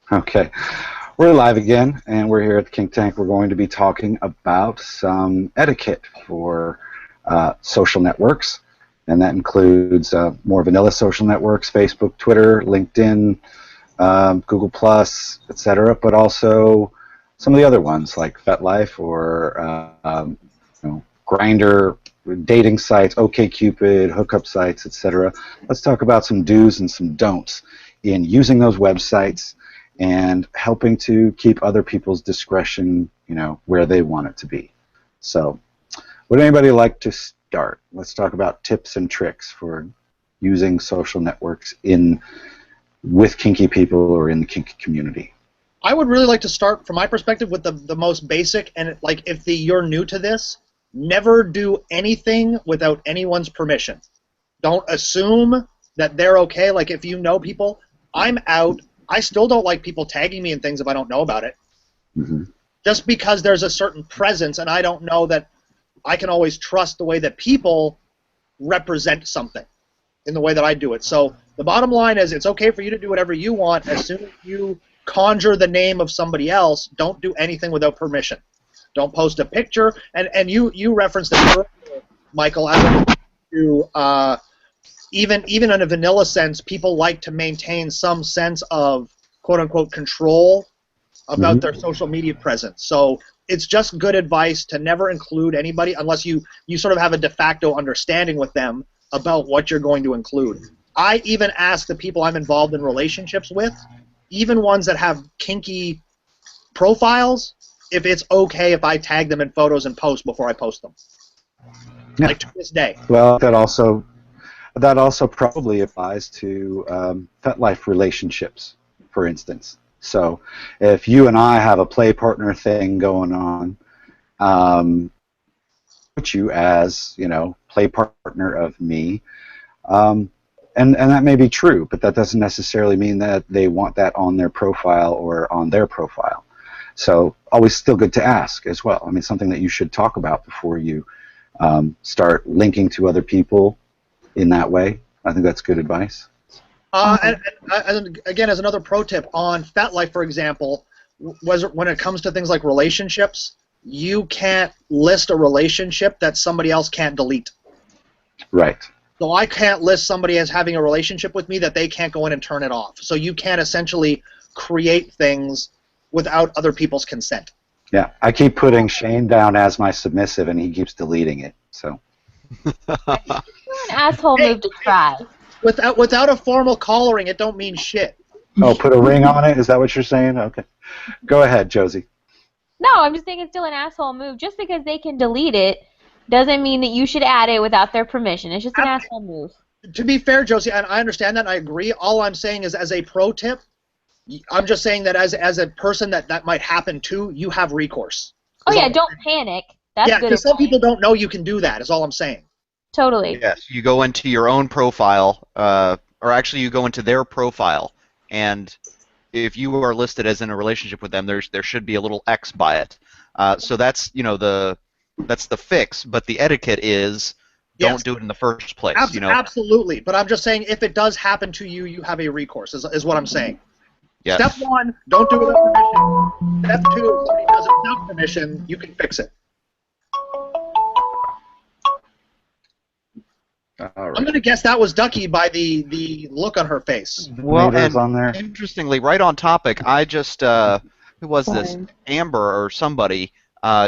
Okay, we're live again, and we're here at the Kink Tank. We're going to be talking about some etiquette for social networks, and that includes more vanilla social networks: Facebook, Twitter, LinkedIn, Google Plus, etc. But also some of the other ones like FetLife or Grinder, dating sites, OkCupid, hookup sites, etc. Let's talk about some do's and some don'ts in using those websites and helping to keep other people's discretion, where they want it to be. So, would anybody like to start? Let's talk about tips and tricks for using social networks with kinky people or in the kinky community. I would really like to start, from my perspective, with the most basic, and like if you're new to this, never do anything without anyone's permission. Don't assume that they're okay. Like if you know people, I'm out. I still don't like people tagging me in things if I don't know about it. Mm-hmm. Just because there's a certain presence, and I don't know that I can always trust the way that people represent something in the way that I do it. So the bottom line is it's okay for you to do whatever you want. As soon as you conjure the name of somebody else, don't do anything without permission. Don't post a picture. And you referenced it earlier, Michael, as to even in a vanilla sense, people like to maintain some sense of quote-unquote control about their social media presence. So it's just good advice to never include anybody unless you sort of have a de facto understanding with them about what you're going to include. I even ask the people I'm involved in relationships with, even ones that have kinky profiles, if it's okay if I tag them in photos and post before I post them. Yeah. Like to this day. Well, that also probably applies to FetLife relationships, for instance. So if you and I have a play partner thing going on, put you as, play partner of me, and that may be true, but that doesn't necessarily mean that they want that on their profile or on their profile. So always still good to ask as well. I mean, something that you should talk about before you start linking to other people in that way. I think that's good advice. And again, as another pro tip, on FetLife, for example, when it comes to things like relationships, you can't list a relationship that somebody else can't delete. Right. So I can't list somebody as having a relationship with me that they can't go in and turn it off. So you can't essentially create things without other people's consent. Yeah, I keep putting Shane down as my submissive, and he keeps deleting it. So. An asshole move to try. Without a formal collaring, it don't mean shit. Oh, put a ring on it? Is that what you're saying? Okay. Go ahead, Josie. No, I'm just saying it's still an asshole move. Just because they can delete it doesn't mean that you should add it without their permission. It's just an asshole move. To be fair, Josie, and I understand that and I agree. All I'm saying is, as a pro tip, I'm just saying that as a person that might happen to, you have recourse. Oh, yeah, don't panic. That's good. Because some people don't know you can do that, is all I'm saying. Totally. Yes, you go into your own profile, or actually you go into their profile, and if you are listed as in a relationship with them, there should be a little X by it. So that's that's the fix, but the etiquette is don't do it in the first place. Absolutely, but I'm just saying if it does happen to you, you have a recourse, is what I'm saying. Yes. Step 1, don't do it without permission. Step 2, if somebody does it without permission, you can fix it. All right. I'm going to guess that was Ducky by the look on her face. Well, and on there. Interestingly, right on topic, I just who was this? Amber or somebody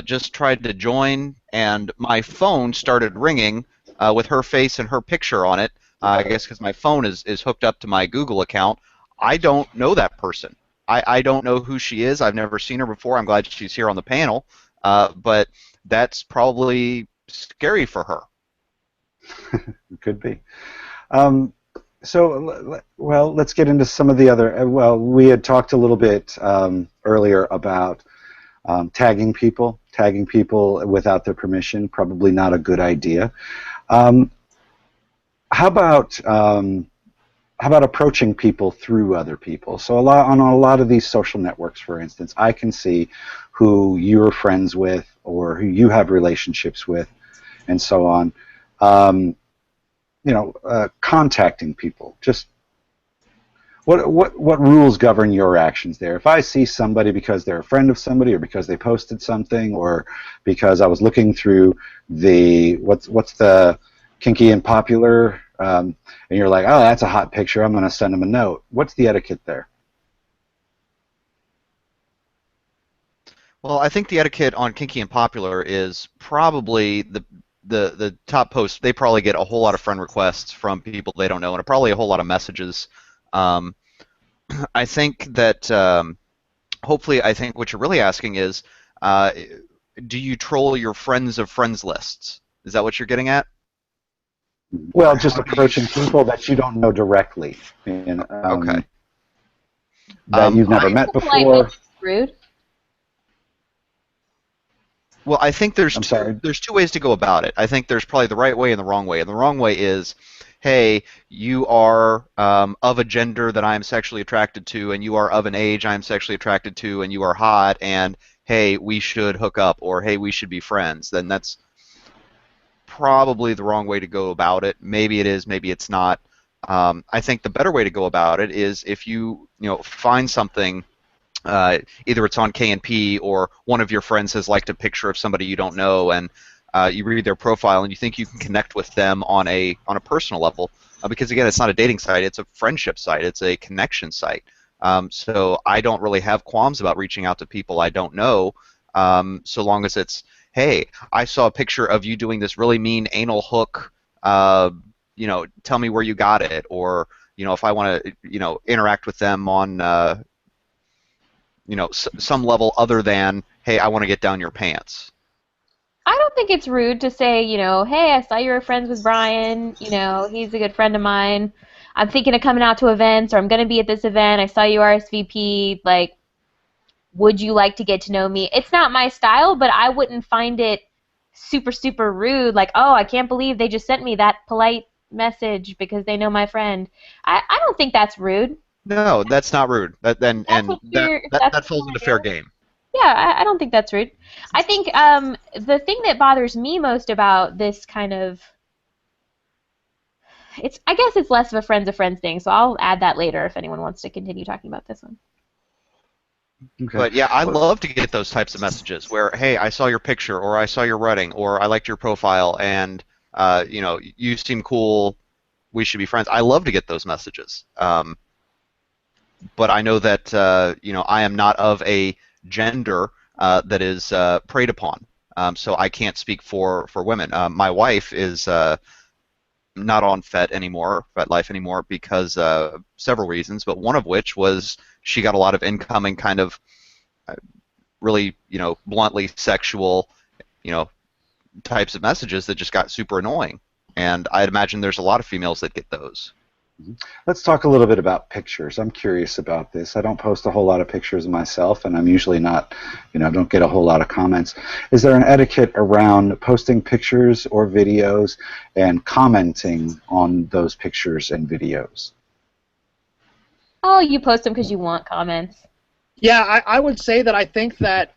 just tried to join, and my phone started ringing with her face and her picture on it. I guess because my phone is hooked up to my Google account. I don't know that person. I don't know who she is. I've never seen her before. I'm glad she's here on the panel, but that's probably scary for her. It could be. So, well, let's get into some of the other. Well, we had talked a little bit earlier about tagging people without their permission. Probably not a good idea. How about approaching people through other people? So on a lot of these social networks, for instance, I can see who you're friends with or who you have relationships with, and so on. Contacting people. Just what rules govern your actions there? If I see somebody because they're a friend of somebody, or because they posted something, or because I was looking through the what's the Kinky and Popular, and you're like, oh, that's a hot picture, I'm going to send them a note. What's the etiquette there? Well, I think the etiquette on Kinky and Popular is probably the top post. They probably get a whole lot of friend requests from people they don't know, and probably a whole lot of messages. Um, I think that hopefully, I think what you're really asking is, do you troll your friends of friends lists? Is that what you're getting at? Well, just approaching people that you don't know directly, and Okay. that you've never met Polite before. message is rude. Well, I think there's I'm sorry. there's two ways to go about it. I think there's probably the right way and the wrong way. And the wrong way is, hey, you are of a gender that I am sexually attracted to, and you are of an age I am sexually attracted to, and you are hot, and hey, we should hook up, or hey, we should be friends. Then that's probably the wrong way to go about it. Maybe it is, maybe it's not. I think the better way to go about it is if you find something. Either it's on K&P or one of your friends has liked a picture of somebody you don't know, and you read their profile and you think you can connect with them on a personal level, because again, it's not a dating site, it's a friendship site, it's a connection site. So I don't really have qualms about reaching out to people I don't know, so long as it's, hey, I saw a picture of you doing this really mean anal hook, tell me where you got it, or if I want to interact with them on some level other than, hey, I want to get down your pants. I don't think it's rude to say, hey, I saw you were friends with Brian, he's a good friend of mine. I'm thinking of coming out to events, or I'm going to be at this event. I saw you RSVP. Like, would you like to get to know me? It's not my style, but I wouldn't find it super, super rude. Like, oh, I can't believe they just sent me that polite message because they know my friend. I don't think that's rude. No, that's not rude. That falls into fair doing. game. Yeah, I don't think that's rude. I think the thing that bothers me most about this kind of, I guess it's less of a friends thing, so I'll add that later if anyone wants to continue talking about this one. Okay. But yeah, I love to get those types of messages where, hey, I saw your picture, or I saw your writing, or I liked your profile, and you seem cool, we should be friends. I love to get those messages. But I know that I am not of a gender that is preyed upon, so I can't speak for women. My wife is not on FetLife anymore because several reasons, but one of which was she got a lot of incoming kind of really bluntly sexual types of messages that just got super annoying, and I'd imagine there's a lot of females that get those. Let's talk a little bit about pictures. I'm curious about this. I don't post a whole lot of pictures myself, and I'm usually not, don't get a whole lot of comments. Is there an etiquette around posting pictures or videos and commenting on those pictures and videos? Oh, you post them because you want comments. Yeah, I would say that I think that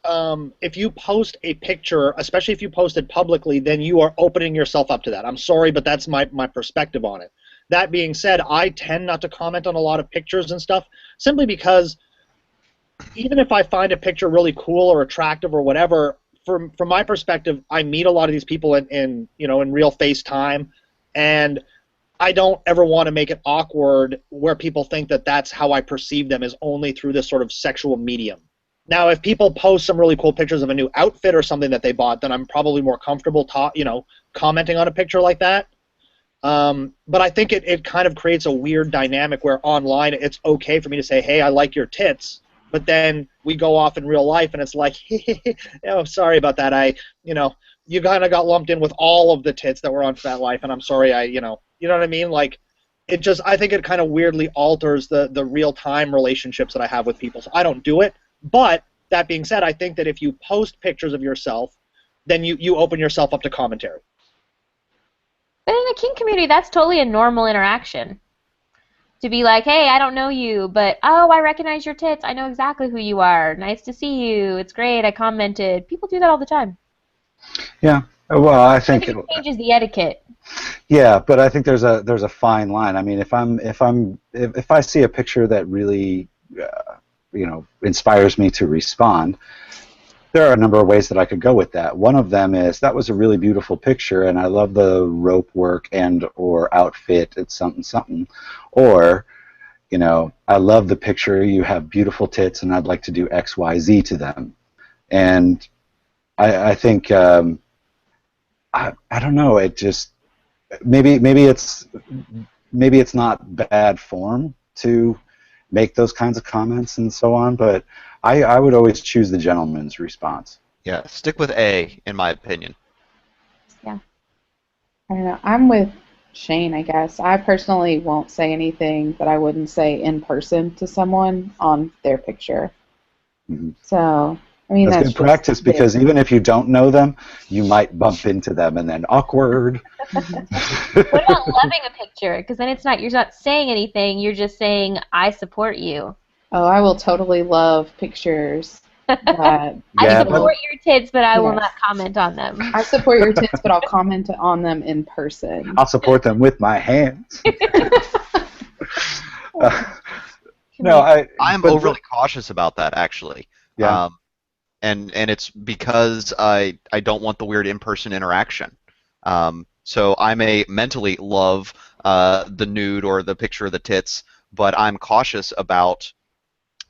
if you post a picture, especially if you post it publicly, then you are opening yourself up to that. I'm sorry, but that's my perspective on it. That being said, I tend not to comment on a lot of pictures and stuff simply because even if I find a picture really cool or attractive or whatever, from my perspective, I meet a lot of these people in real face time, and I don't ever want to make it awkward where people think that that's how I perceive them, is only through this sort of sexual medium. Now, if people post some really cool pictures of a new outfit or something that they bought, then I'm probably more comfortable commenting on a picture like that. But I think it kind of creates a weird dynamic where online it's okay for me to say, hey, I like your tits, but then we go off in real life and it's like, oh, sorry about that. You kind of got lumped in with all of the tits that were on FetLife, and I'm sorry, you know what I mean? Like, I think it kind of weirdly alters the real-time relationships that I have with people. So I don't do it, but that being said, I think that if you post pictures of yourself, then you open yourself up to commentary. But in the kink community, that's totally a normal interaction. To be like, hey, I don't know you, but, oh, I recognize your tits. I know exactly who you are. Nice to see you. It's great. I commented. People do that all the time. Yeah. Well, I think it changes the etiquette. Yeah, but I think there's a fine line. I mean, if I see a picture that really inspires me to respond, there are a number of ways that I could go with that. One of them is that was a really beautiful picture, and I love the rope work and or outfit. It's something something, or I love the picture. You have beautiful tits, and I'd like to do X, Y, Z to them. And I think I don't know. It just maybe it's not bad form to make those kinds of comments and so on, but I would always choose the gentleman's response. Yeah, stick with A, in my opinion. Yeah. I don't know. I'm with Shane, I guess. I personally won't say anything that I wouldn't say in person to someone on their picture. Mm-hmm. So, I mean, that's good practice because even if you don't know them, you might bump into them and then awkward. What about loving a picture? Because then you're not saying anything. You're just saying, "I support you." Oh, I will totally love pictures. I support your tits, but I will not comment on them. I support your tits, but I'll comment on them in person. I'll support them with my hands. No, I'm overly cautious about that, actually. Yeah. And it's because I don't want the weird in-person interaction. So I may mentally love the nude or the picture of the tits, but I'm cautious about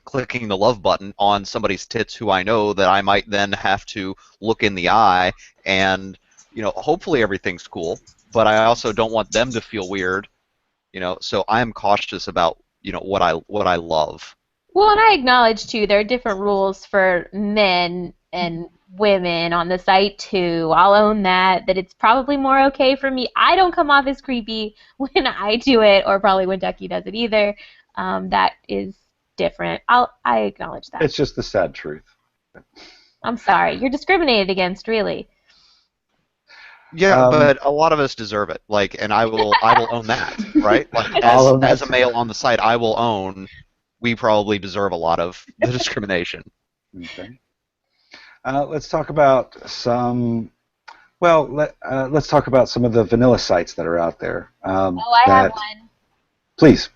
clicking the love button on somebody's tits who I know that I might then have to look in the eye and, hopefully everything's cool, but I also don't want them to feel weird, so I'm cautious about, what I love. Well, and I acknowledge, too, there are different rules for men and women on the site, too. I'll own that it's probably more okay for me. I don't come off as creepy when I do it, or probably when Ducky does it either. That is different. I acknowledge that. It's just the sad truth. I'm sorry. You're discriminated against, really. Yeah, but a lot of us deserve it. And I will own that, right? As a male on the site, I will own we probably deserve a lot of the discrimination. Okay. Let's talk about some. Well, let's talk about some of the vanilla sites that are out there. I have one. Please.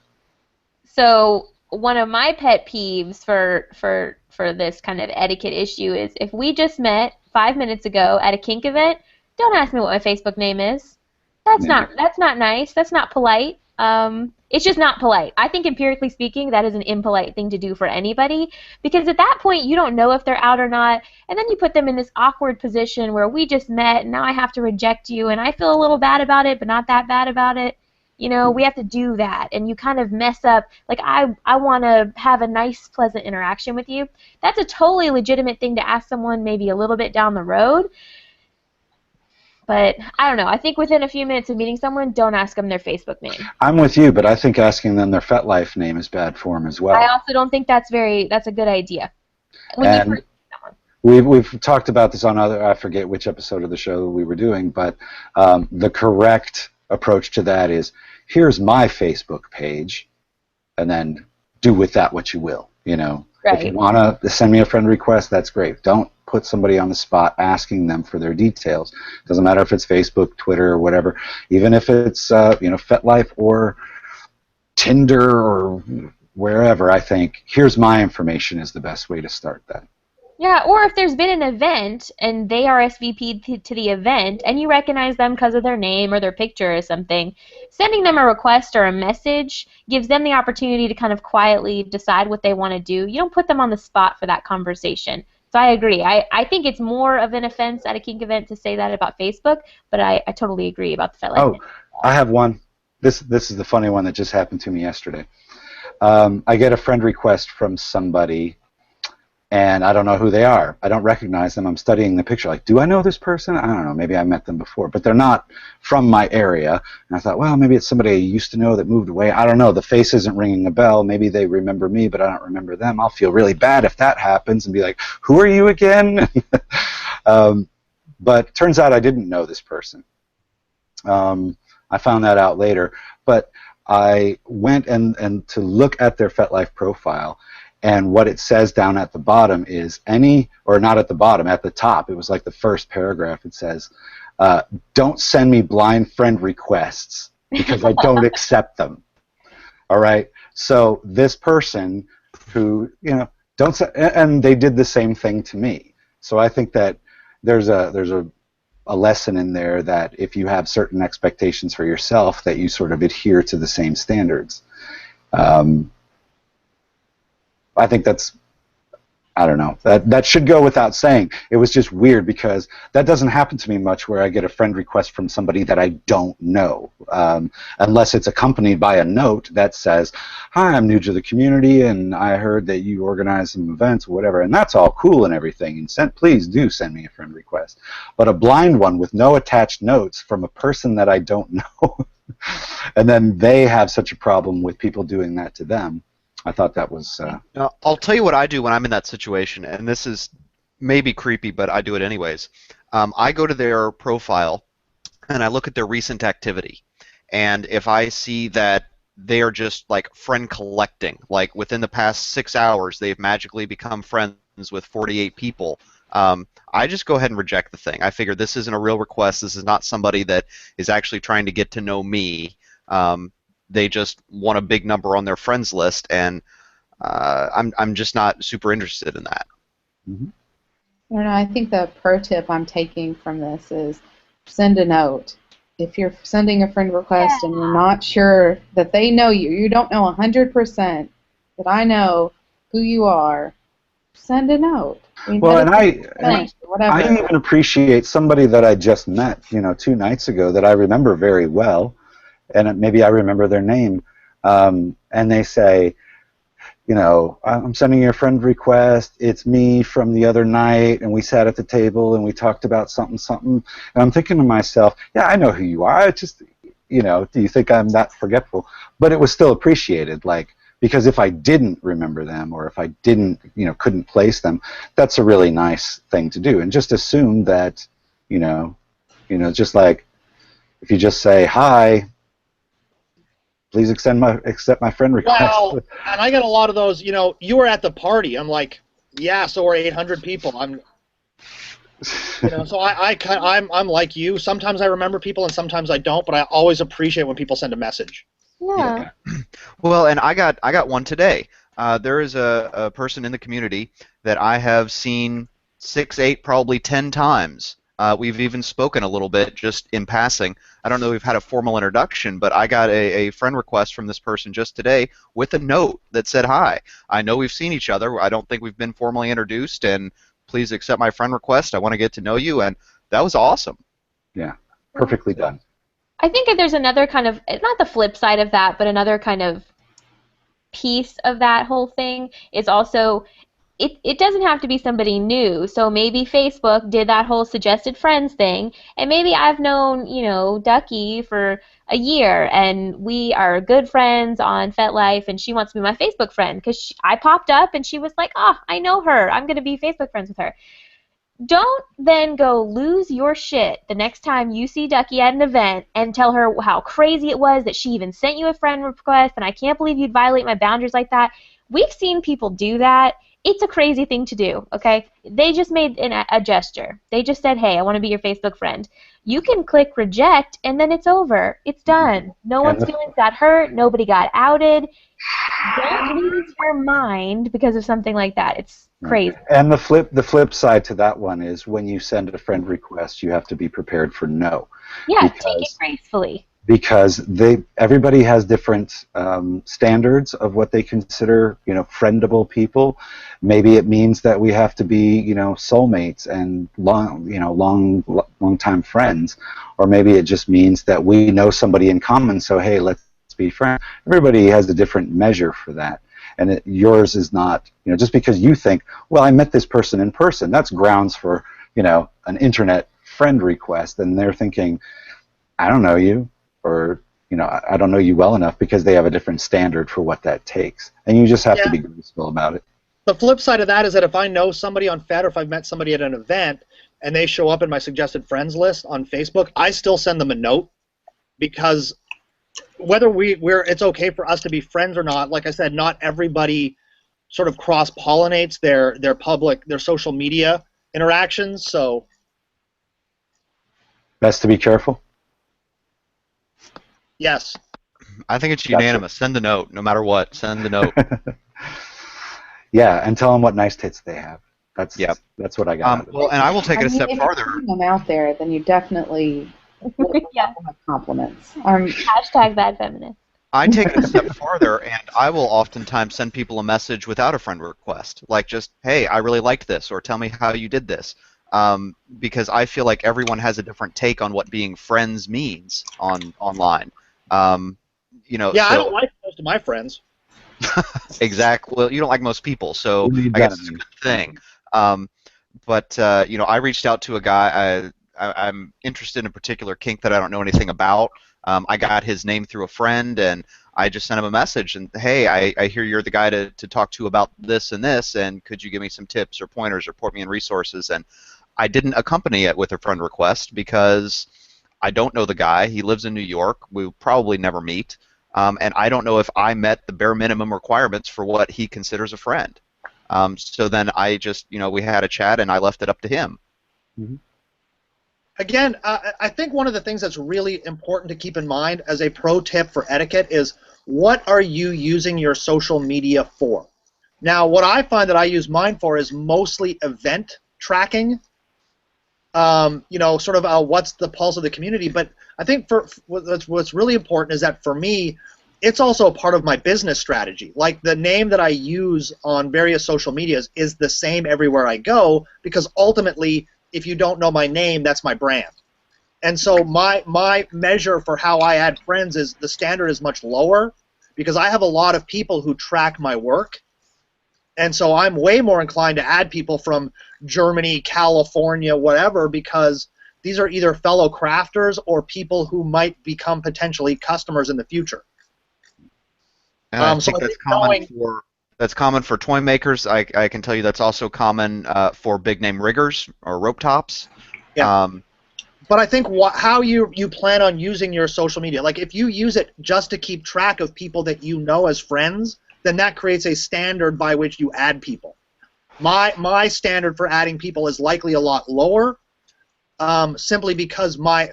So one of my pet peeves for this kind of etiquette issue is if we just met 5 minutes ago at a kink event, don't ask me what my Facebook name is. That's not nice. That's not polite. It's just not polite. I think empirically speaking, that is an impolite thing to do for anybody because at that point you don't know if they're out or not, and then you put them in this awkward position where we just met and now I have to reject you and I feel a little bad about it but not that bad about it. We have to do that, and you kind of mess up. I want to have a nice, pleasant interaction with you. That's a totally legitimate thing to ask someone maybe a little bit down the road. But I don't know. I think within a few minutes of meeting someone, don't ask them their Facebook name. I'm with you, but I think asking them their FetLife name is bad form as well. I also don't think that's a good idea. We've talked about this on I forget which episode of the show we were doing, but the correct approach to that is, here's my Facebook page, and then do with that what you will. Right. If you want to send me a friend request, that's great. Don't put somebody on the spot asking them for their details. Doesn't matter if it's Facebook, Twitter, or whatever. Even if it's FetLife or Tinder or wherever, I think here's my information is the best way to start that. Yeah, or if there's been an event and they RSVP'd to the event and you recognize them because of their name or their picture or something, sending them a request or a message gives them the opportunity to kind of quietly decide what they want to do. You don't put them on the spot for that conversation. So I agree. I think it's more of an offense at a kink event to say that about Facebook, but I totally agree about the FetLife. Oh, I have one. This is the funny one that just happened to me yesterday. I get a friend request from somebody, and I don't know who they are. I don't recognize them. I'm studying the picture. Do I know this person? I don't know. Maybe I met them before, but they're not from my area. And I thought, well, maybe it's somebody I used to know that moved away. I don't know. The face isn't ringing a bell. Maybe they remember me, but I don't remember them. I'll feel really bad if that happens and be like, who are you again? But turns out I didn't know this person. I found that out later. But I went and to look at their FetLife profile, and what it says down at the bottom is not at the bottom, at the top. It was like the first paragraph. It says, don't send me blind friend requests because I don't accept them. All right. So this person who, and they did the same thing to me. So I think that there's a lesson in there that if you have certain expectations for yourself, that you sort of adhere to the same standards. I think that's, I don't know, that should go without saying. It was just weird because that doesn't happen to me much where I get a friend request from somebody that I don't know, unless it's accompanied by a note that says, hi, I'm new to the community and I heard that you organize some events or whatever, and that's all cool and everything, and please do send me a friend request. But a blind one with no attached notes from a person that I don't know, and then they have such a problem with people doing that to them. I thought that was... Now, I'll tell you what I do when I'm in that situation, and this is maybe creepy, but I do it anyways. I go to their profile, and I look at their recent activity. And if I see that they are just, like, friend collecting, like within the past 6 hours they've magically become friends with 48 people, I just go ahead and reject the thing. I figure this isn't a real request. This is not somebody that is actually trying to get to know me. They just want a big number on their friends list, and I'm just not super interested in that. Mm-hmm. I don't know. I think the pro tip I'm taking from this is send a note. If you're sending a friend request and you're not sure that they know you, you don't know 100% that I know who you are, send a note. Well, and I even appreciate somebody that I just met, 2 nights ago that I remember very well. And maybe I remember their name, and they say, I'm sending you a friend request, it's me from the other night, and we sat at the table and we talked about something, and I'm thinking to myself, yeah, I know who you are, it's just, do you think I'm that forgetful? But it was still appreciated, because if I didn't remember them, or if I didn't, couldn't place them, that's a really nice thing to do, and just assume that, just like, if you just say, hi, please accept my friend request. Well, and I get a lot of those, you were at the party. I'm like, yeah, so we're 800 people. So I'm like you. Sometimes I remember people and sometimes I don't, but I always appreciate when people send a message. Yeah. Well, and I got one today. There is a person in the community that I have seen 6, 8, probably 10 times. We've even spoken a little bit just in passing. I don't know if we've had a formal introduction, but I got a friend request from this person just today with a note that said, hi, I know we've seen each other. I don't think we've been formally introduced, and please accept my friend request. I want to get to know you, and that was awesome. Yeah, perfectly done. I think that there's another kind of, not the flip side of that, but another kind of piece of that whole thing is also, it doesn't have to be somebody new. So maybe Facebook did that whole suggested friends thing, and maybe I've known, Ducky for a year, and we are good friends on FetLife, and she wants to be my Facebook friend because I popped up, and she was like, oh, I know her. I'm going to be Facebook friends with her. Don't then go lose your shit the next time you see Ducky at an event and tell her how crazy it was that she even sent you a friend request, and I can't believe you'd violate my boundaries like that. We've seen people do that. It's a crazy thing to do, okay? They just made a gesture. They just said, hey, I want to be your Facebook friend. You can click reject, and then it's over. It's done. No one's feelings got hurt. Nobody got outed. Don't lose your mind because of something like that. It's crazy. And the flip side to that one is when you send a friend request, you have to be prepared for no. Yeah, take it gracefully. Because everybody has different standards of what they consider, friendable people. Maybe it means that we have to be, soulmates and long time friends, or maybe it just means that we know somebody in common. So hey, let's be friends. Everybody has a different measure for that, and yours is not. Just because you think, well, I met this person in person, that's grounds for an internet friend request, and they're thinking, I don't know you. Or I don't know you well enough, because they have a different standard for what that takes, and you just have to be graceful about it. The flip side of that is that if I know somebody on Fed, or if I've met somebody at an event and they show up in my suggested friends list on Facebook, I still send them a note, because whether it's okay for us to be friends or not, like I said, not everybody sort of cross-pollinates their social media interactions, so. Best to be careful. Yes. I think it's Gotcha. unanimous. Send a note, no matter what. Send a note. Yeah, and tell them what nice tits they have. That's Yep. that's what I got out of it. Well, and I will take I it a mean, step if farther. you're putting them out there, then you definitely want Yeah. to have compliments. Hashtag bad feminist. I take it a step farther, and I will oftentimes send people a message without a friend request, like just, "Hey, I really liked this," or "Tell me how you did this," because I feel like everyone has a different take on what being friends means online. Yeah, I So don't like most of my friends. exactly. Well, you don't like most people, so You need I guess it's a enemies. good thing. But I reached out to a guy. I'm interested in a particular kink that I don't know anything about. I got his name through a friend, and I just sent him a message. And hey, I hear you're the guy to talk to about this and this, and could you give me some tips or pointers or point me in resources? And I didn't accompany it with a friend request because I don't know the guy. He lives in New York. We'll probably never meet. And I don't know if I met the bare minimum requirements for what he considers a friend. So then I just, we had a chat, and I left it up to him. Mm-hmm. Again, I think one of the things that's really important to keep in mind as a pro tip for etiquette is what are you using your social media for? Now, what I find that I use mine for is mostly event tracking, sort of what's the pulse of the community. But I think for what's really important is that for me, it's also a part of my business strategy. Like the name that I use on various social medias is the same everywhere I go because ultimately, if you don't know my name, that's my brand. And so my measure for how I add friends is the standard is much lower because I have a lot of people who track my work. And so I'm way more inclined to add people from Germany, California, whatever, because these are either fellow crafters or people who might become potentially customers in the future. And I So think I that's think common for toy makers. I can tell you that's also common for big name riggers or rope tops. Yeah. But I think how you plan on using your social media, like if you use it just to keep track of people that you know as friends, then that creates a standard by which you add people. My standard for adding people is likely a lot lower, simply because my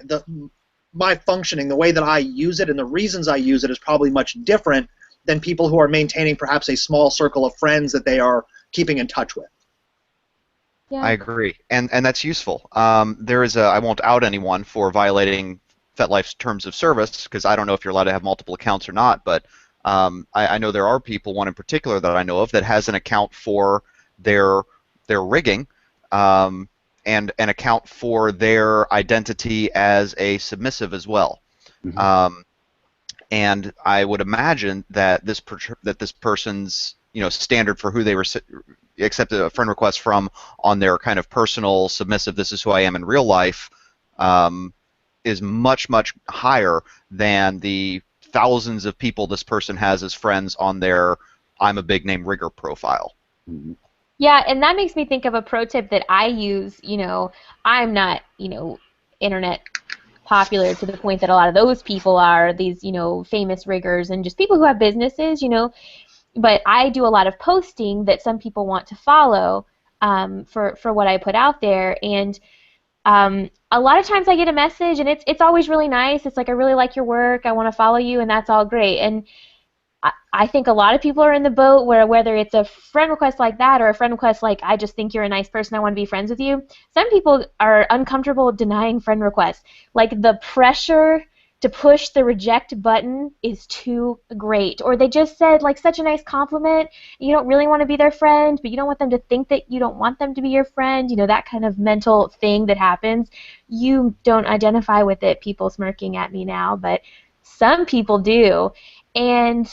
functioning, the way that I use it and the reasons I use it is probably much different than people who are maintaining perhaps a small circle of friends that they are keeping in touch with. Yeah. I agree, and that's useful. There is I won't out anyone for violating FetLife's terms of service because I don't know if you're allowed to have multiple accounts or not, but I know there are people, one in particular that I know of, that has an account for their rigging and an account for their identity as a submissive as well. Mm-hmm. And I would imagine that this person's standard for who they accepted a friend request from on their kind of personal submissive, this is who I am in real life, is much, much higher than the thousands of people this person has as friends on their I'm a big name rigger profile. Mm-hmm. Yeah, and that makes me think of a pro tip that I use. I'm not, internet popular to the point that a lot of those people are, these, famous riggers and just people who have businesses, but I do a lot of posting that some people want to follow for what I put out there, and a lot of times I get a message, and it's always really nice. It's like, I really like your work, I want to follow you, and that's all great. And I think a lot of people are in the boat where whether it's a friend request like that or a friend request like, I just think you're a nice person, I want to be friends with you, some people are uncomfortable denying friend requests. Like the pressure to push the reject button is too great. Or they just said like such a nice compliment, you don't really want to be their friend, but you don't want them to think that you don't want them to be your friend, that kind of mental thing that happens. You don't identify with it, people smirking at me now, but some people do. And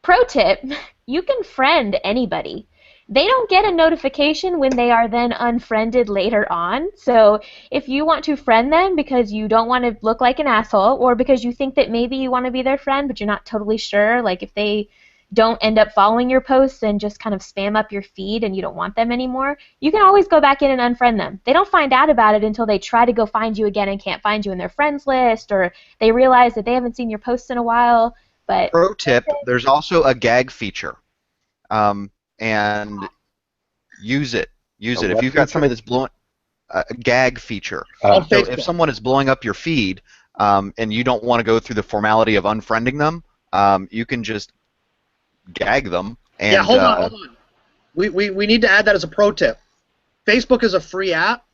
pro tip, you can friend anybody. They don't get a notification when they are then unfriended later on. So if you want to friend them because you don't want to look like an asshole or because you think that maybe you want to be their friend but you're not totally sure, like if they don't end up following your posts and just kind of spam up your feed and you don't want them anymore, you can always go back in and unfriend them. They don't find out about it until they try to go find you again and can't find you in their friends list, or they realize that they haven't seen your posts in a while. But Pro tip, there's also a gag feature, and use it. Use A it. If what you've got feature? somebody that's blowing, gag feature. On So Facebook. if someone is blowing up your feed and you don't want to go through the formality of unfriending them, you can just gag them. And, yeah, hold on. We need to add that as a pro tip. Facebook is a free app,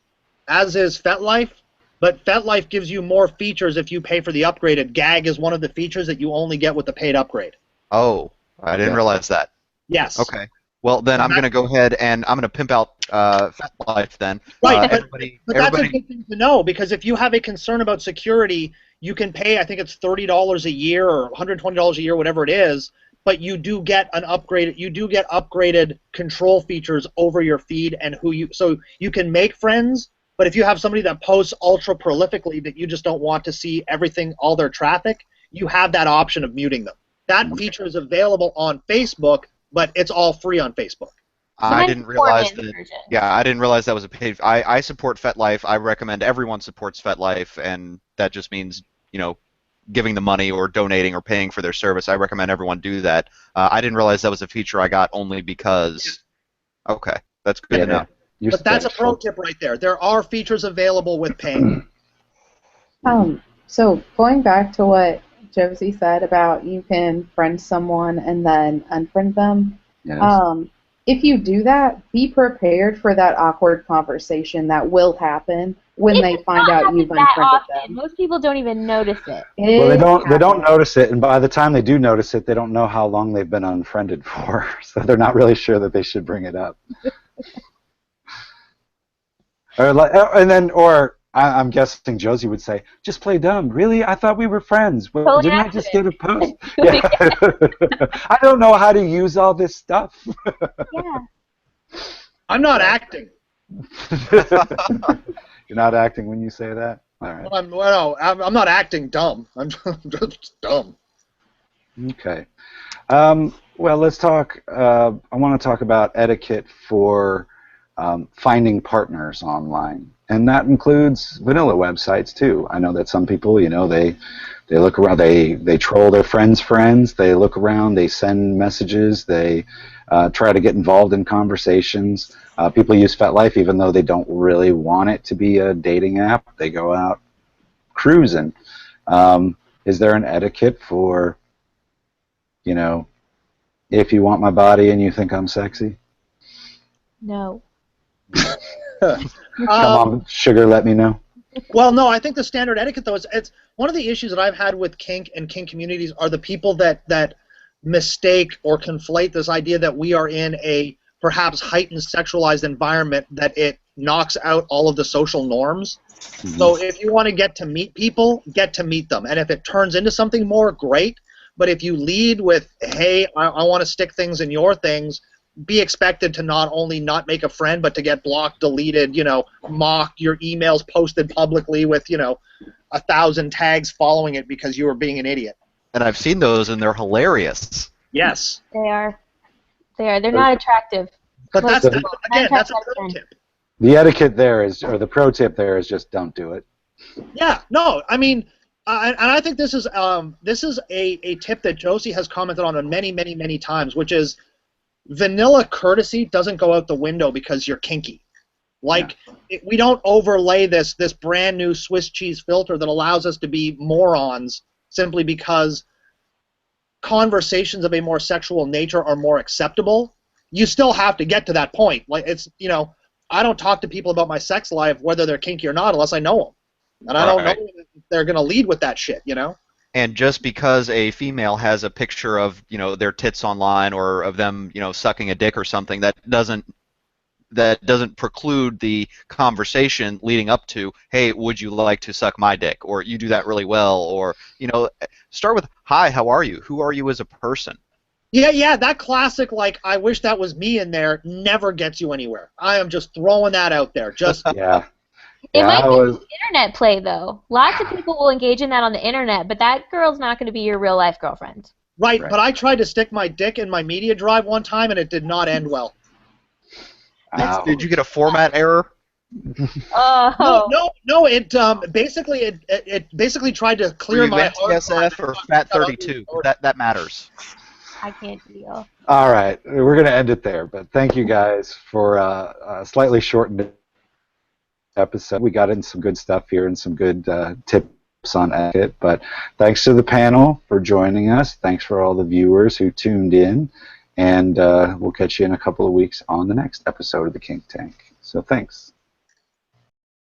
as is FetLife, but FetLife gives you more features if you pay for the upgraded. Gag is one of the features that you only get with the paid upgrade. Oh, I didn't realize that. Yes. Okay. Well, then I'm going to go ahead and I'm going to pimp out FetLife then. Right, but that's a everybody, good thing to know, because if you have a concern about security, you can pay, I think it's $30 a year or $120 a year, whatever it is, but you do get an upgrade. You do get upgraded control features over your feed and so you can make friends. But if you have somebody that posts ultra prolifically that you just don't want to see everything, all their traffic, you have that option of muting them. That feature is available on Facebook, but it's all free on Facebook. I didn't realize that. Yeah, I didn't realize that was a paid. I support FetLife. I recommend everyone supports FetLife, and that just means giving them money or donating or paying for their service. I recommend everyone do that. I didn't realize that was a feature I got only because. Okay, that's good to know. But that's a pro tip right there. There are features available with paying. So going back to what Josie said about you can friend someone and then unfriend them. Yes. If you do that, be prepared for that awkward conversation that will happen when they find out you've unfriended them. Most people don't even notice it. Well, they don't notice it, and by the time they do notice it, they don't know how long they've been unfriended for, so they're not really sure that they should bring it up. Or I'm guessing Josie would say, "Just play dumb." Really? I thought we were friends. Well, Totally didn't I just get a post? Yeah. I don't know how to use all this stuff. Yeah. I'm not acting. You're not acting when you say that? All right. I'm not acting dumb. I'm just dumb. Okay. Well, let's talk. I want to talk about etiquette for finding partners online, and that includes vanilla websites too. I know that some people, they look around, they troll their friends. They look around, they send messages, they try to get involved in conversations. People use FetLife even though they don't really want it to be a dating app. They go out cruising. Is there an etiquette for, if you want my body and you think I'm sexy? No. Come on, sugar, let me know. Well, no, I think the standard etiquette, though, it's one of the issues that I've had with kink and kink communities are the people that mistake or conflate this idea that we are in a perhaps heightened sexualized environment, that it knocks out all of the social norms. Mm-hmm. So if you want to get to meet people, get to meet them. And if it turns into something more, great. But if you lead with, hey, I want to stick things in your things, be expected to not only not make a friend, but to get blocked, deleted, mocked, your emails posted publicly with, 1,000 tags following it because you were being an idiot. And I've seen those, and they're hilarious. Yes. They are. They're not attractive. But that's a pro tip. The etiquette there is, or the pro tip there is, just don't do it. Yeah. No, I mean, and I think this is a tip that Josie has commented on many, many, many times, which is, vanilla courtesy doesn't go out the window because you're kinky. We don't overlay this brand new Swiss cheese filter that allows us to be morons simply because conversations of a more sexual nature are more acceptable. You still have to get to that point. I don't talk to people about my sex life, whether they're kinky or not, unless I know them. And I don't know if they're going to lead with that shit, And just because a female has a picture of, their tits online or of them, sucking a dick or something, that doesn't preclude the conversation leading up to, hey, would you like to suck my dick? Or you do that really well. Or, start with, hi, how are you? Who are you as a person? Yeah, that classic, I wish that was me in there, never gets you anywhere. I am just throwing that out there. Just yeah. It might be internet play, though. Lots of people will engage in that on the internet, but that girl's not going to be your real-life girlfriend. Right, but I tried to stick my dick in my media drive one time, and it did not end well. Did you get a format error? No. It basically tried to clear my TSF or FAT32. That matters. I can't deal. All right, we're going to end it there, but thank you guys for a slightly shortened episode. We got in some good stuff here and some good tips on etiquette. But thanks to the panel for joining us. Thanks for all the viewers who tuned in. And we'll catch you in a couple of weeks on the next episode of the Kink Tank. So thanks.